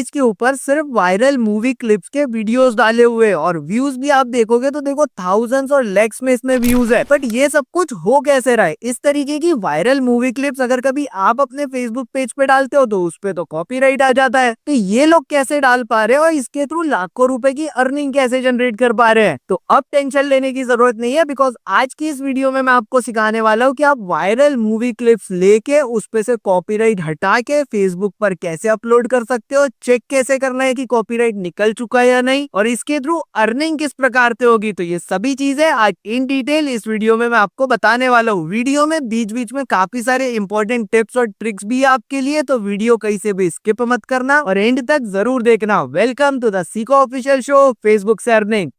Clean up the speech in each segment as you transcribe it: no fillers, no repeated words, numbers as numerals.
Page के ऊपर सिर्फ वायरल मूवी क्लिप्स के वीडियोस डाले हुए हैं और व्यूज भी आप देखोगे तो देखो थाउजेंड्स और लैक्स में इसमें व्यूज है। बट ये सब कुछ हो कैसे रहा है? इस तरीके की वायरल मूवी क्लिप्स अगर कभी आप अपने फेसबुक पेज पे डालते हो तो उस पे तो कॉपीराइट आ जाता है। तो ये लोग कैसे डाल पा रहे हैं और इसके थ्रू लाखों रुपए की अर्निंग कैसे जनरेट कर पा रहे हैं? तो अब टेंशन लेने की जरूरत नहीं है, बिकॉज आज की इस वीडियो में मैं आपको सिखाने वाला हूँ कि आप वायरल मूवी क्लिप्स लेके उस पे से कॉपीराइट हटा के फेसबुक पर कैसे अपलोड कर सकते हो, चेक कैसे करना है कि कॉपीराइट निकल चुका है या नहीं, और इसके थ्रू अर्निंग किस प्रकार से होगी। तो ये सभी चीजें आज इन डिटेल इस वीडियो में मैं आपको बताने वाला हूँ। वीडियो में बीच बीच में काफी सारे इंपॉर्टेंट टिप्स और ट्रिक्स भी है आपके लिए, तो वीडियो कहीं से भी स्किप मत करना और एंड तक जरूर देखना। Welcome to the Seeko official show, Facebook से अर्निंग।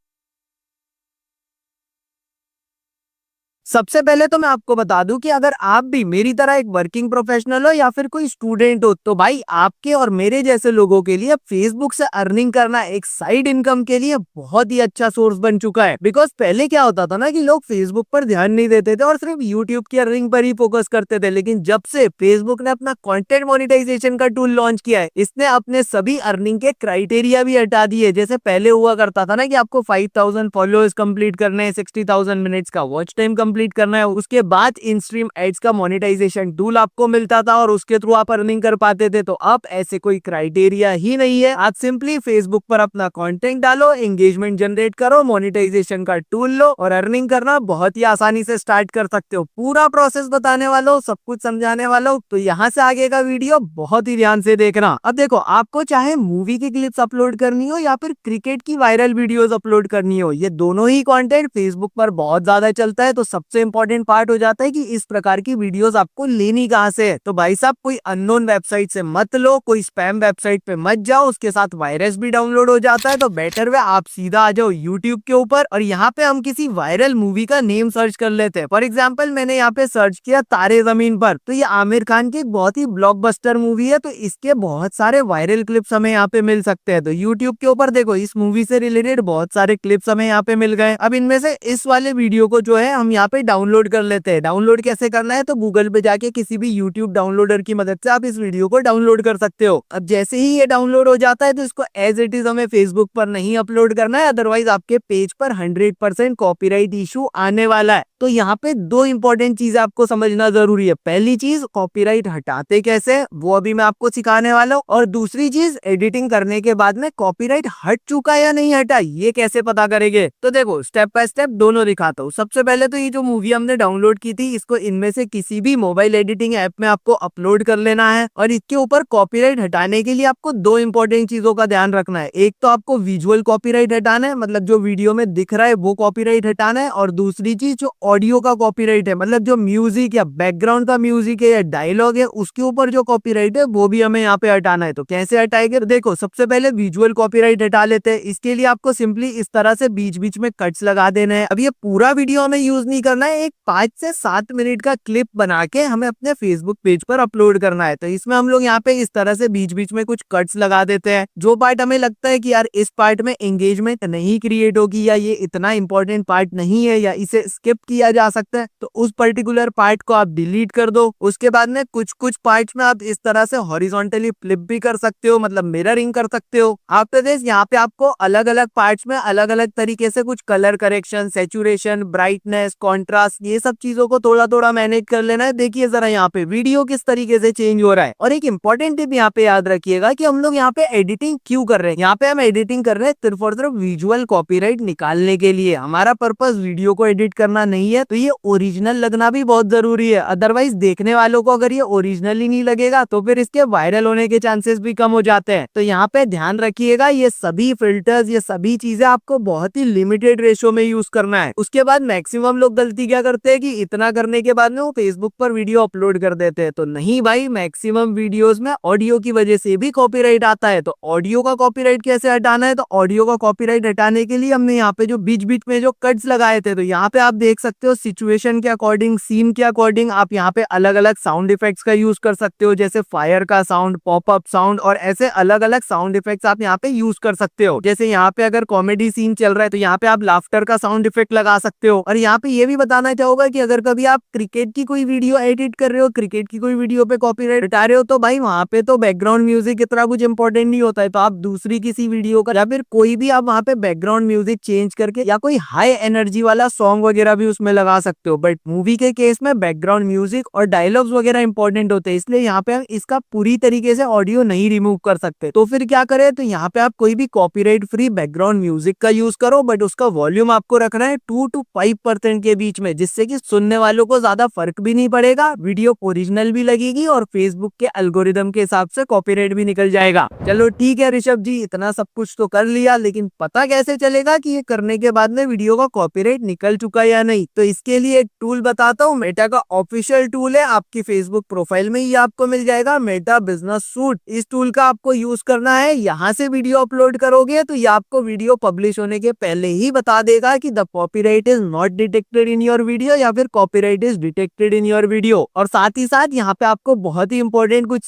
सबसे पहले तो मैं आपको बता दूं कि अगर आप भी मेरी तरह एक वर्किंग प्रोफेशनल हो या फिर कोई स्टूडेंट हो, तो भाई आपके और मेरे जैसे लोगों के लिए फेसबुक से अर्निंग करना एक साइड इनकम के लिए बहुत ही अच्छा सोर्स बन चुका है। बिकॉज पहले क्या होता था ना कि लोग फेसबुक पर ध्यान नहीं देते थे और सिर्फ यूट्यूब की अर्निंग पर ही फोकस करते थे, लेकिन जब से फेसबुक ने अपना कंटेंट मोनेटाइजेशन का टूल लॉन्च किया है, इसने अपने सभी अर्निंग के क्राइटेरिया भी हटा दिए। जैसे पहले हुआ करता था ना कि आपको 5000 फॉलोअर्स कंप्लीट करने हैं, 60,000 मिनट्स का वॉच टाइम कंप्लीट करना है, उसके बाद इन स्ट्रीम एड्स का मोनेटाइजेशन टूल आपको मिलता था और उसके थ्रू आप अर्निंग कर पाते थे। तो अब ऐसे कोई क्राइटेरिया ही नहीं है। आप सिंपली फेसबुक पर अपना कंटेंट डालो, एंगेजमेंट जनरेट करो, मोनेटाइजेशन का टूल लो और अर्निंग करना बहुत ही आसानी से स्टार्ट कर सकते हो। पूरा प्रोसेस बताने वाला हूँ, सब कुछ समझाने वाला हूँ, तो यहाँ से आगे का वीडियो बहुत ही ध्यान से देखना। अब देखो, आपको चाहे मूवी की क्लिप्स अपलोड करनी हो या फिर क्रिकेट की वायरल वीडियोस अपलोड करनी हो, ये दोनों ही कंटेंट फेसबुक पर बहुत ज्यादा चलता है। तो सबसे इंपॉर्टेंट पार्ट हो जाता है कि इस प्रकार की वीडियोस आपको लेनी कहां से है। तो भाई साहब, कोई अननोन वेबसाइट से मत लो, कोई स्पैम वेबसाइट पे मत जाओ, उसके साथ वायरस भी डाउनलोड हो जाता है। तो बेटर वे आप सीधा आ जाओ यूट्यूब के ऊपर और यहाँ पे हम किसी वायरल मूवी का नेम सर्च कर लेते हैं। फॉर एग्जाम्पल, मैंने यहाँ पे सर्च किया तारे जमीन पर, तो ये आमिर खान की एक बहुत ही ब्लॉकबस्टर मूवी है, तो इसके बहुत सारे वायरल क्लिप्स हमें यहाँ पे मिल सकते हैं। तो यूट्यूब के ऊपर देखो, इस मूवी से रिलेटेड बहुत सारे क्लिप्स हमें यहाँ पे मिल गए। अब इनमें से इस वाले वीडियो को जो है हम यहाँ पे डाउनलोड कर लेते हैं। डाउनलोड कैसे करना है? तो गूगल पे जाके किसी भी यूट्यूब डाउनलोडर की मदद से आप इस वीडियो को डाउनलोड कर सकते हो। अब जैसे ही ये डाउनलोड हो जाता है तो इसको एज इट इज हमें फेसबुक पर नहीं अपलोड करना है, अदरवाइज आपके पेज पर 100% कॉपीराइट इशू आने वाला है। तो यहाँ पे दो इंपॉर्टेंट चीजें आपको समझना जरूरी है। पहली चीज, कॉपीराइट हटाते कैसे, वो अभी मैं आपको सिखाने वाला हूँ, और दूसरी चीज, एडिटिंग करने के बाद में कॉपीराइट हट चुका या नहीं हटा, ये कैसे पता करेंगे। तो देखो, स्टेप बाय स्टेप दोनों दिखाता हूँ। सबसे पहले तो ये जो मूवी हमने डाउनलोड की थी, इसको इनमें से किसी भी मोबाइल एडिटिंग ऐप में आपको अपलोड कर लेना है और इसके ऊपर कॉपीराइट हटाने के लिए आपको दो इंपॉर्टेंट चीजों का ध्यान रखना है। एक तो आपको विजुअल कॉपीराइट हटाना है, मतलब जो वीडियो में दिख रहा है वो कॉपीराइट हटाना है, और दूसरी चीज जो ऑडियो का कॉपीराइट है, मतलब जो म्यूजिक या बैकग्राउंड का म्यूजिक है या डायलॉग है, उसके ऊपर जो कॉपीराइट है वो भी हमें यहाँ पे हटाना है। तो कैसे हटाएंगे? देखो, सबसे पहले विजुअल कॉपीराइट हटा लेते हैं। इसके लिए आपको सिंपली इस तरह से बीच बीच में कट्स लगा देना है। अब ये पूरा वीडियो हमें यूज नहीं करना है, एक 5 से 7 मिनट का क्लिप बना के हमें अपने फेसबुक पेज पर अपलोड करना है। तो इसमें हम लोग यहाँ पे इस तरह से बीच बीच में कुछ कट्स लगा देते हैं। जो पार्ट हमें लगता है कि यार इस पार्ट में एंगेजमेंट नहीं क्रिएट होगी या ये इतना इंपॉर्टेंट पार्ट नहीं है या इसे स्किप किया जा सकता है, तो उस पर्टिकुलर पार्ट को आप डिलीट कर दो। उसके बाद में कुछ कुछ पार्ट्स में आप इस तरह से हॉरिजॉन्टली फ्लिप भी कर सकते हो, मतलब मिररिंग कर सकते हो। आफ्टर दिस, यहाँ पे आपको अलग अलग पार्ट्स में अलग अलग तरीके से कुछ colour correction, saturation, brightness, contrast, ये सब चीजों को थोड़ा थोड़ा मैनेज कर लेना है। देखिए जरा यहाँ पे वीडियो किस तरीके से चेंज हो रहा है। और एक इंपॉर्टेंट टिप यहाँ पे याद रखिएगा कि हम लोग यहाँ पे एडिटिंग क्यों कर रहे हैं। यहाँ पे हम एडिटिंग कर रहे हैं सिर्फ और सिर्फ विजुअल कॉपीराइट निकालने के लिए। हमारा पर्पस वीडियो को एडिट करना नहीं है। तो ये ओरिजिनल लगना भी बहुत जरूरी है, अदरवाइज देखने वालों को अगर ये ओरिजिनल ही नहीं लगेगा तो फिर इसके वायरल होने के चांसेस भी कम हो जाते हैं। तो यहाँ पे ध्यान रखिएगा, ये सभी फिल्टर्स, ये सभी चीजें आपको बहुत ही लिमिटेड रेशो में यूज करना है। उसके बाद मैक्सिमम लोग गलती क्या करते हैं कि इतना करने के बाद में वो फेसबुक पर वीडियो अपलोड कर देते हैं। तो नहीं भाई, मैक्सिमम वीडियोस में ऑडियो की वजह से भी कॉपीराइट आता है। तो ऑडियो का कॉपीराइट कैसे हटाना है? तो ऑडियो का कॉपीराइट हटाने के लिए हमने यहाँ पे जो बीच बीच में जो कट्स लगाए थे, तो यहाँ पे आप देख सकते हो सिचुएशन के अकॉर्डिंग, सीन के अकॉर्डिंग आप यहाँ पे अलग अलग साउंड इफेक्ट्स का यूज कर सकते हो, जैसे फायर का साउंड, पॉपअप साउंड, और ऐसे अलग अलग साउंड इफेक्ट्स आप यहाँ पे यूज कर सकते हो। जैसे यहाँ पे अगर कॉमेडी सीन चल रहा है तो यहाँ पे आप लाफ्टर का साउंड इफेक्ट लगा सकते हो। और यहाँ पे ये भी बताना चाहूंगा कि अगर कभी आप क्रिकेट की कोई वीडियो एडिट कर रहे हो, क्रिकेट की कोई वीडियो पे कॉपीराइट हटा रहे हो, तो भाई वहां पे तो बैकग्राउंड म्यूजिक इतना कुछ इंपॉर्टेंट नहीं होता है। तो आप दूसरी किसी वीडियो का या फिर कोई भी आप वहां पे बैकग्राउंड म्यूजिक चेंज करके या कोई हाई एनर्जी वाला सॉन्ग वगैरह भी उसमें लगा सकते हो। बट मूवी के केस में बैकग्राउंड म्यूजिक और डायलॉग्स वगैरह इंपॉर्टेंट होते हैं, इसलिए यहाँ पे हम इसका पूरी तरीके से ऑडियो नहीं रिमूव कर सकते। तो फिर क्या करें, तो यहाँ पे आप कोई भी कॉपीराइट फ्री बैकग्राउंड म्यूजिक का यूज करो, बट उसका वॉल्यूम आपको रखना है 2 to 5% के बीच में, जिससे कि सुनने वालों को ज्यादा फर्क भी नहीं पड़ेगा, वीडियो ओरिजिनल भी लगेगी और फेसबुक के एल्गोरिदम के हिसाब से कॉपीराइट भी निकल जाएगा। चलो ठीक है ऋषभ जी, इतना सब कुछ तो कर लिया, लेकिन पता कैसे चलेगा कि ये करने के बाद में वीडियो का कॉपीराइट निकल चुका या नहीं? तो इसके लिए एक टूल बताता हूँ, मेटा का ऑफिशियल टूल है, आपकी फेसबुक प्रोफाइल में ही आपको मिल जाएगा, मेटा बिजनेस सूट। इस टूल का आपको यूज करना है, यहाँ से वीडियो अपलोड करोगे तो ये आपको वीडियो पब्लिश होने के पहले ही बता देगा कि the copyright is not detected in your video या फिर copyright is detected in your video. और साथ ही साथ यहाँ पे आपको बहुत ही इंपॉर्टेंट कुछ